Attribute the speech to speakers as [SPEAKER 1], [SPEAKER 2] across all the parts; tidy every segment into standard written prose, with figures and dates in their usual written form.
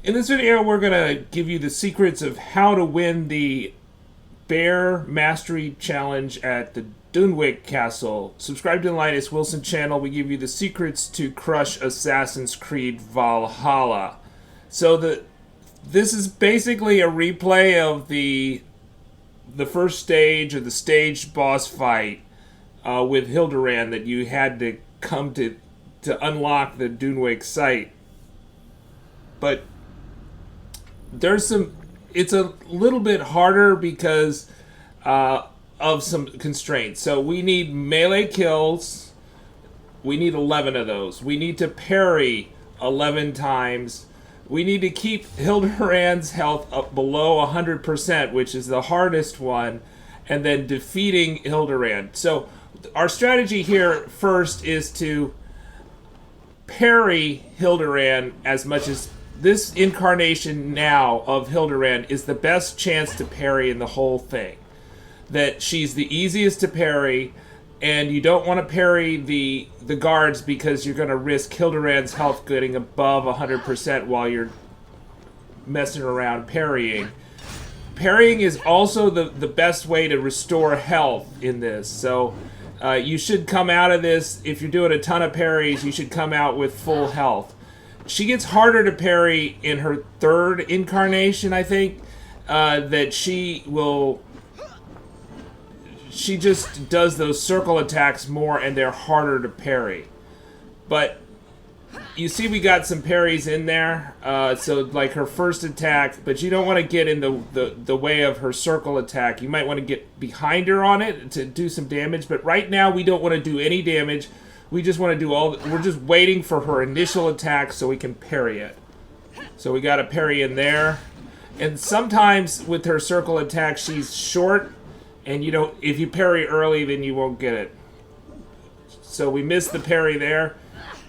[SPEAKER 1] In this video, we're going to give you the secrets of how to win the Bear Mastery Challenge at the Dunwic Castle. Subscribe to the Linus Wilson channel. We give you the secrets to crush Assassin's Creed Valhalla. So this is basically a replay of the first stage, or the staged boss fight with Hilderand that you had to come to unlock the Dunwic site. But it's a little bit harder because of some constraints. So we need melee kills. We need 11 of those. We need to parry 11 times. We need to keep Hilderand's health up below 100%, which is the hardest one, and then defeating Hilderand. So our strategy here first is to parry Hilderand as much as this incarnation now of Hilderand is the best chance to parry in the whole thing. That she's the easiest to parry, and you don't want to parry the guards because you're going to risk Hilderand's health getting above 100% while you're messing around parrying. Parrying is also the best way to restore health in this. So you should come out of this, if you're doing a ton of parries, you should come out with full health. She gets harder to parry in her third incarnation, I think, that she just does those circle attacks more, and they're harder to parry. But you see we got some parries in there, so like her first attack, but you don't want to get in the way of her circle attack. You might want to get behind her on it to do some damage, but right now we don't want to do any damage. We just want to do we're just waiting for her initial attack so we can parry it. So we got a parry in there. And sometimes with her circle attack, she's short, and if you parry early, then you won't get it. So we missed the parry there.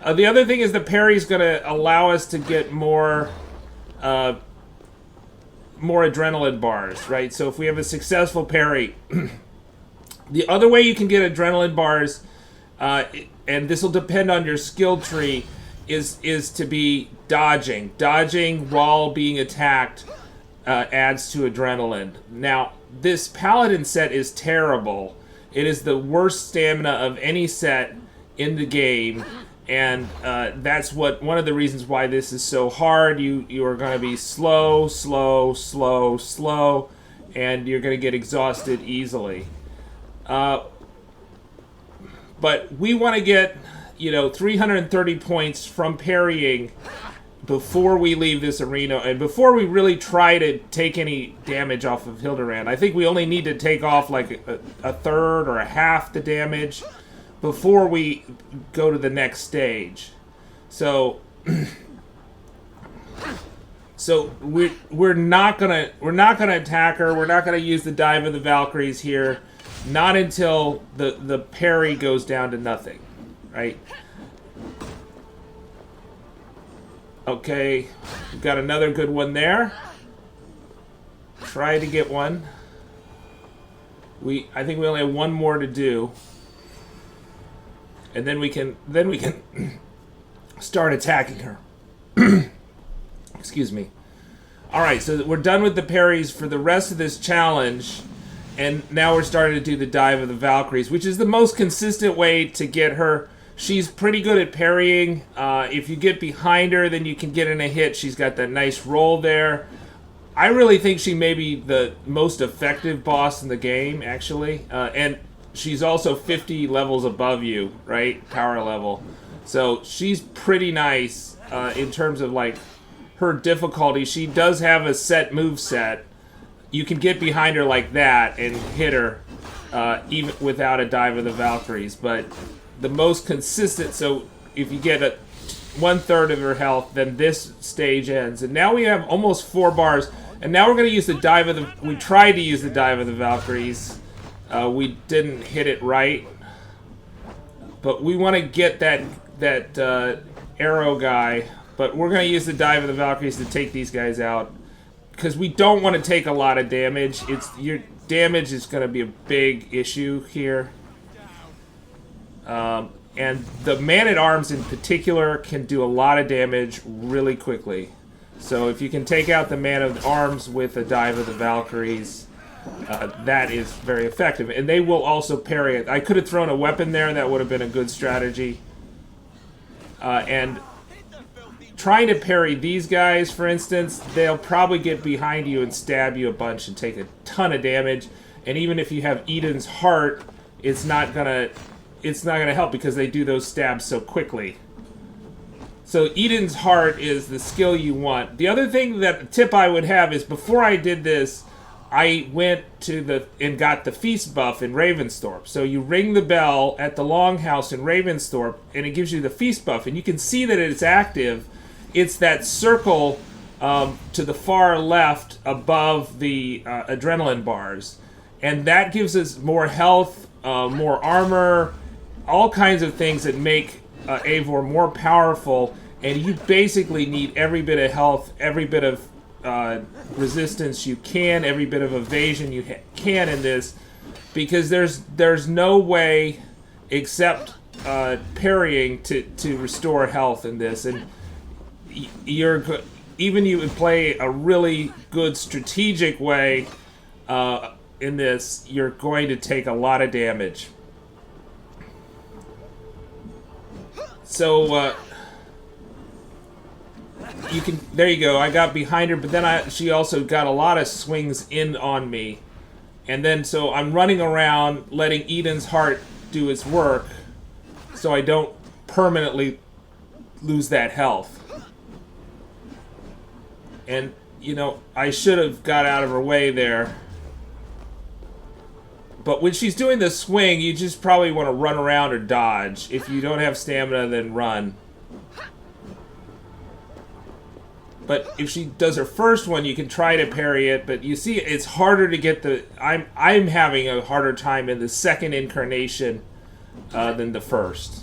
[SPEAKER 1] The other thing is the parry is going to allow us to get more adrenaline bars, right? So if we have a successful parry, the other way you can get adrenaline bars, and this will depend on your skill tree, is to be dodging. Dodging while being attacked adds to adrenaline. Now, this paladin set is terrible. It is the worst stamina of any set in the game, and that's one of the reasons why this is so hard. You are going to be slow, and you're going to get exhausted easily. But we want to get, 330 points from parrying before we leave this arena, and before we really try to take any damage off of Hilderand. I think we only need to take off like a third or a half the damage before we go to the next stage. So we're not gonna attack her. We're not gonna use the Dive of the Valkyries here. Not until the parry goes down to nothing, right? Okay, we've got another good one there. Try to get one. I think we only have one more to do, and then we can start attacking her. Excuse me. All right, so we're done with the parries for the rest of this challenge. And now we're starting to do the Dive of the Valkyries, which is the most consistent way to get her. She's pretty good at parrying. If you get behind her, then you can get in a hit. She's got that nice roll there. I really think she may be the most effective boss in the game, actually. And she's also 50 levels above you, right? Power level. So she's pretty nice in terms of like her difficulty. She does have a set move set. You can get behind her like that and hit her even without a Dive of the Valkyries. But the most consistent, so if you get 1/3 of her health, then this stage ends. And now we have almost 4 bars. And now we're going to use the Dive of the... We tried to use the Dive of the Valkyries. We didn't hit it right. But we want to get that arrow guy. But we're going to use the Dive of the Valkyries to take these guys out, because we don't want to take a lot of damage. Your damage is going to be a big issue here. And the Man-at-Arms in particular can do a lot of damage really quickly. So if you can take out the Man of Arms with a Dive of the Valkyries, that is very effective. And they will also parry it. I could have thrown a weapon there. That would have been a good strategy. And trying to parry these guys, for instance, they'll probably get behind you and stab you a bunch and take a ton of damage. And even if you have Eden's Heart, it's not gonna help because they do those stabs so quickly. So Eden's Heart is the skill you want. The other tip I would have is before I did this, I went to and got the feast buff in Ravensthorpe. So you ring the bell at the Longhouse in Ravensthorpe, and it gives you the feast buff, and you can see that it's active. It's that circle to the far left above the adrenaline bars, and that gives us more health, more armor, all kinds of things that make Eivor more powerful. And you basically need every bit of health, every bit of resistance you can, every bit of evasion you can in this, because there's no way except parrying to restore health in this. And even you would play a really good strategic way in this, you're going to take a lot of damage. So there you go. I got behind her, but then she also got a lot of swings in on me. And then so I'm running around letting Eden's Heart do its work so I don't permanently lose that health. And, you know, I should have got out of her way there. But when she's doing the swing, you just probably want to run around or dodge. If you don't have stamina, then run. But if she does her first one, you can try to parry it. But you see, it's harder to get the... I'm having a harder time in the second incarnation than the first.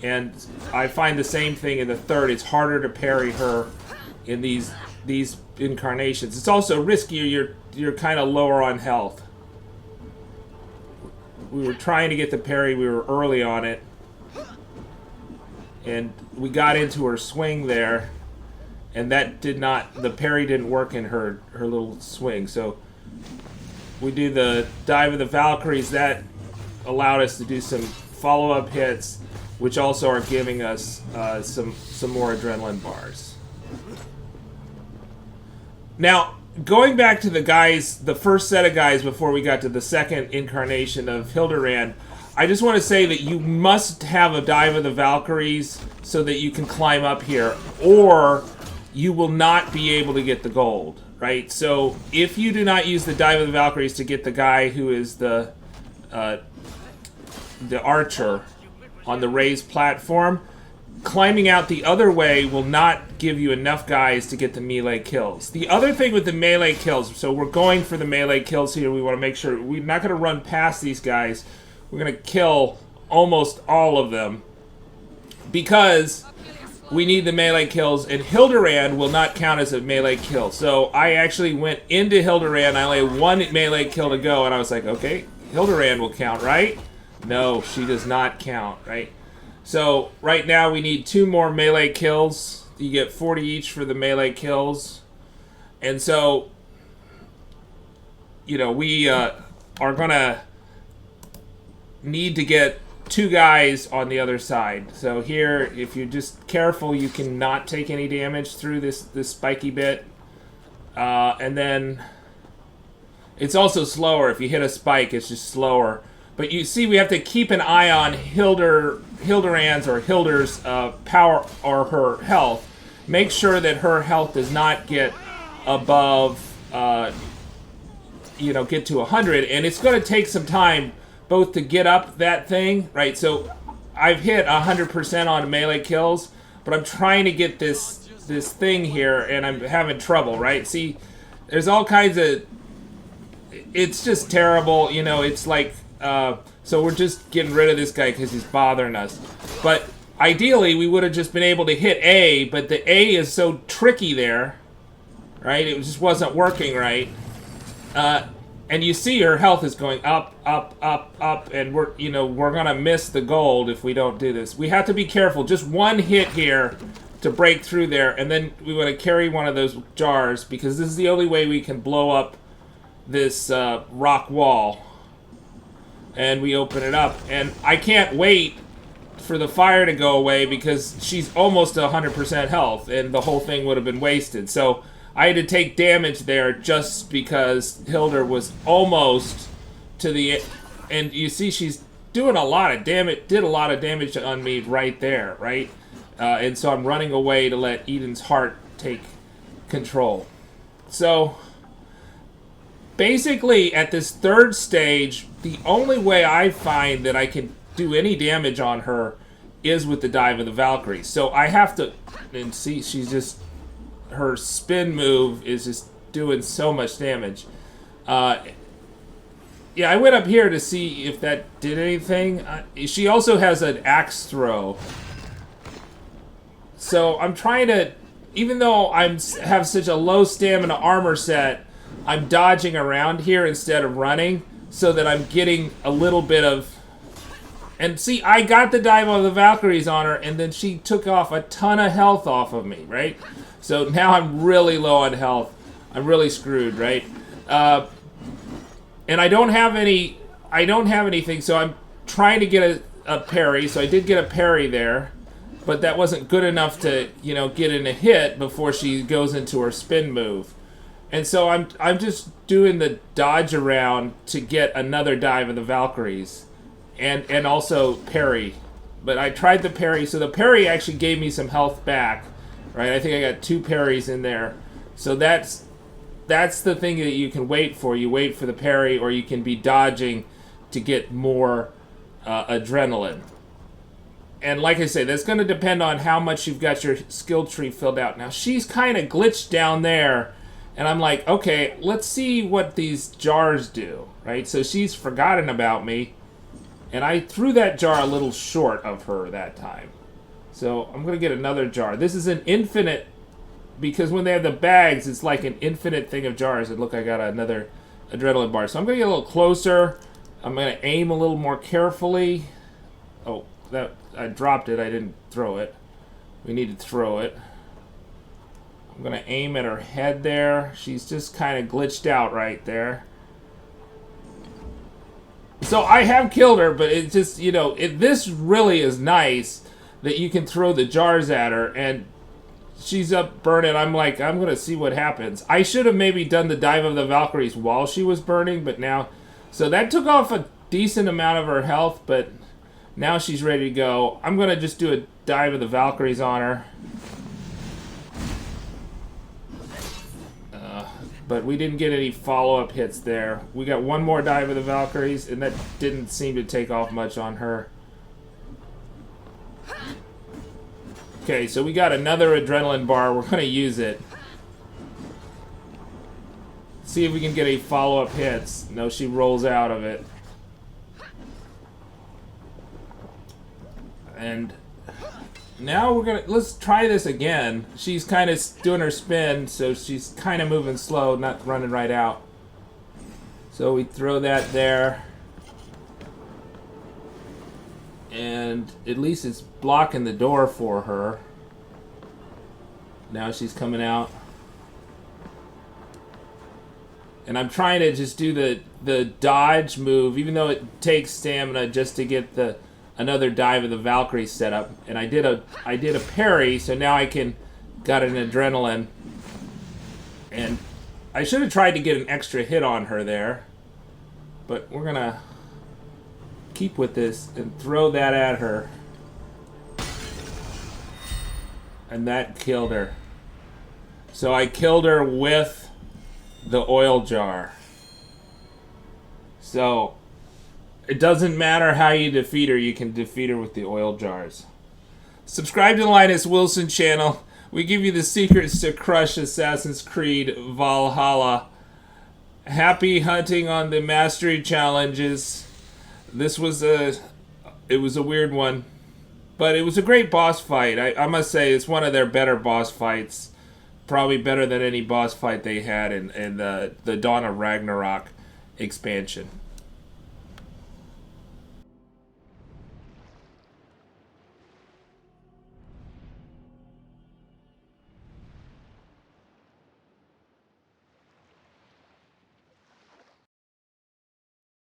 [SPEAKER 1] And I find the same thing in the third. It's harder to parry her in these incarnations. It's also riskier. You're kind of lower on health. We were trying to get the parry. We were early on it. And we got into her swing there. And that the parry didn't work in her little swing. So we do the Dive of the Valkyries. That allowed us to do some follow-up hits, which also are giving us some more adrenaline bars. Now, going back to the first set of guys before we got to the second incarnation of Hilderand, I just want to say that you must have a Dive of the Valkyries so that you can climb up here, or you will not be able to get the gold, right? So if you do not use the Dive of the Valkyries to get the guy who is the archer on the raised platform, climbing out the other way will not give you enough guys to get the melee kills. The other thing with the melee kills, so we're going for the melee kills here. We want to make sure we're not going to run past these guys. We're going to kill almost all of them because we need the melee kills, and Hilderand will not count as a melee kill. So I actually went into Hilderand. I only had one melee kill to go, and I was like, okay, Hilderand will count, right? No, she does not count, right? So right now we need 2 more melee kills. You get 40 each for the melee kills. And so, you know, we are going to need to get 2 guys on the other side. So here, if you're just careful, you can not take any damage through this spiky bit. And then it's also slower. If you hit a spike, it's just slower. But you see, we have to keep an eye on Hilderand's or Hilder's power or her health. Make sure that her health does not get above, get to 100. And it's going to take some time both to get up that thing, right? So I've hit 100% on melee kills, but I'm trying to get this thing here, and I'm having trouble, right? See, there's all kinds of... It's just terrible, you know, it's like... so we're just getting rid of this guy because he's bothering us. But ideally, we would have just been able to hit A, but the A is so tricky there, right? It just wasn't working right. And you see her health is going up, up, up, up, and we're gonna miss the gold if we don't do this. We have to be careful. Just one hit here to break through there, and then we want to carry one of those jars because this is the only way we can blow up this rock wall. And we open it up, and I can't wait for the fire to go away because she's almost 100% health, and the whole thing would have been wasted. So I had to take damage there just because Hilder was almost to the... And you see she's doing a lot of damage, did a lot of damage on me right there, right? And so I'm running away to let Eden's heart take control. So basically, at this third stage, the only way I find that I can do any damage on her is with the Dive of the Valkyries. So I have to... And see, she's just... Her spin move is just doing so much damage. Yeah, I went up here to see if that did anything. She also has an axe throw. So I'm trying to... Even though I have such a low stamina armor set, I'm dodging around here instead of running so that I'm getting a little bit of... And see, I got the Dive of the Valkyries on her, and then she took off a ton of health off of me, right? So now I'm really low on health. I'm really screwed, right? And I don't have anything, so I'm trying to get a parry. So I did get a parry there, but that wasn't good enough to, you know, get in a hit before she goes into her spin move. And so I'm just doing the dodge around to get another Dive of the Valkyries, and also parry. But I tried the parry, so the parry actually gave me some health back, right? I think I got 2 parries in there. So that's the thing that you can wait for. You wait for the parry, or you can be dodging to get more adrenaline. And like I say, that's going to depend on how much you've got your skill tree filled out. Now, she's kind of glitched down there, and I'm like, okay, let's see what these jars do, right? So she's forgotten about me, and I threw that jar a little short of her that time. So I'm going to get another jar. This is an infinite... Because when they have the bags, it's like an infinite thing of jars. And look, I got another adrenaline bar. So I'm going to get a little closer. I'm going to aim a little more carefully. Oh, that I dropped it. I didn't throw it. We need to throw it. I'm going to aim at her head there. She's just kind of glitched out right there. So I have killed her, but it just, you know, this really is nice that you can throw the jars at her, and she's up burning. I'm like, I'm going to see what happens. I should have maybe done the Dive of the Valkyries while she was burning, but now... So that took off a decent amount of her health, but now she's ready to go. I'm going to just do a Dive of the Valkyries on her. But we didn't get any follow-up hits there. We got one more Dive of the Valkyries, and that didn't seem to take off much on her. Okay, so we got another adrenaline bar. We're going to use it. See if we can get any follow-up hits. No, she rolls out of it. And now we're going to... Let's try this again. She's kind of doing her spin, so she's kind of moving slow, not running right out. So we throw that there. And at least it's blocking the door for her. Now she's coming out. And I'm trying to just do the dodge move, even though it takes stamina just to get another Dive of the Valkyrie set up. And I did a parry, so now I got an adrenaline. And I should have tried to get an extra hit on her there. But we're gonna keep with this and throw that at her. And that killed her. So I killed her with the oil jar. So it doesn't matter how you defeat her, you can defeat her with the oil jars. Subscribe to the Linus Wilson channel. We give you the secrets to crush Assassin's Creed Valhalla. Happy hunting on the mastery challenges. This was it was a weird one, but it was a great boss fight. I must say it's one of their better boss fights. Probably better than any boss fight they had in the Dawn of Ragnarok expansion.